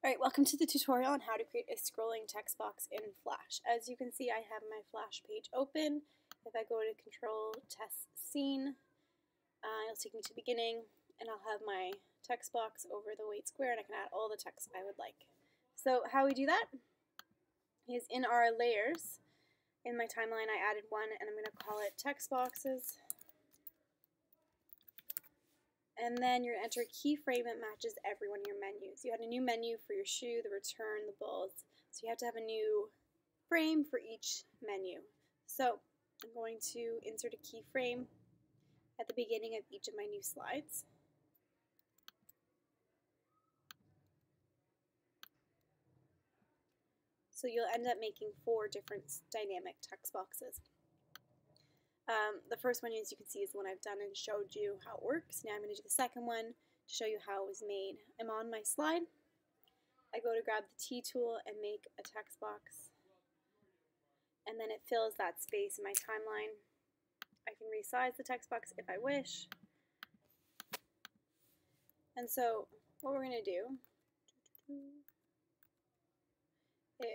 Alright, welcome to the tutorial on how to create a scrolling text box in Flash. As you can see, I have my Flash page open. If I go to Control Test Scene, it'll take me to the beginning, and I'll have my text box over the white square, and I can add all the text I would like. So how we do that is in our layers. In my timeline, I added one, and I'm going to call it text boxes. And then you're going to enter a keyframe that matches every one of your menus. You had a new menu for your shoe, the return, the balls. So you have to have a new frame for each menu. So I'm going to insert a keyframe at the beginning of each of my new slides. So you'll end up making 4 different dynamic text boxes. The first one, as you can see, is the one I've done and showed you how it works. Now I'm going to do the second one to show you how it was made. I'm on my slide. I go to grab the T tool and make a text box. And then it fills that space in my timeline. I can resize the text box if I wish. And so what we're going to do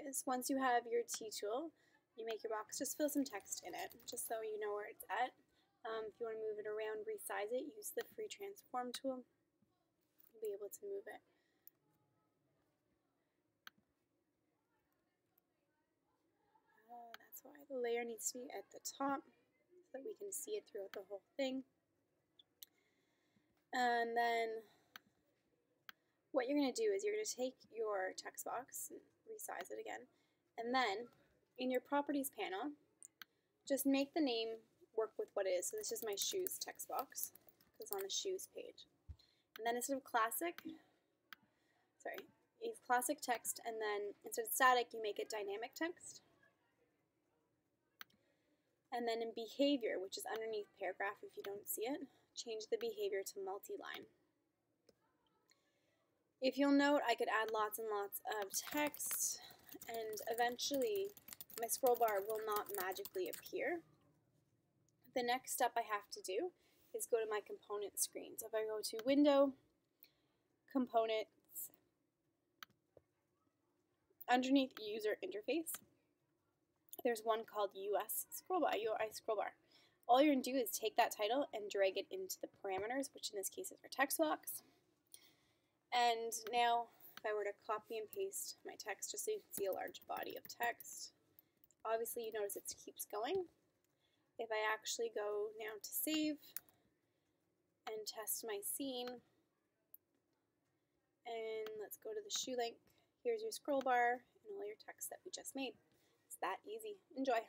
is once you have your T tool, you make your box, just fill some text in it, just so you know where it's at. If you want to move it around, resize it, use the free transform tool. You'll be able to move it. That's why the layer needs to be at the top, so that we can see it throughout the whole thing. And then what you're going to do is you're going to take your text box and resize it again, and then in your properties panel, just make the name work with what it is. So this is my shoes text box, because it's on the shoes page. And then instead of classic text, and then instead of static, you make it dynamic text. And then in behavior, which is underneath paragraph if you don't see it, change the behavior to multi-line. If you'll note, I could add lots and lots of text, and eventually my scroll bar will not magically appear. The next step I have to do is go to my component screen. So if I go to Window, Components, underneath User Interface, there's one called UI Scroll Bar. All you're going to do is take that title and drag it into the parameters, which in this case is our text box. And now if I were to copy and paste my text, just so you can see a large body of text, obviously you notice it keeps going. If I actually go now to save and test my scene, and let's go to the shoe link, here's your scroll bar and all your text that we just made. It's that easy. Enjoy.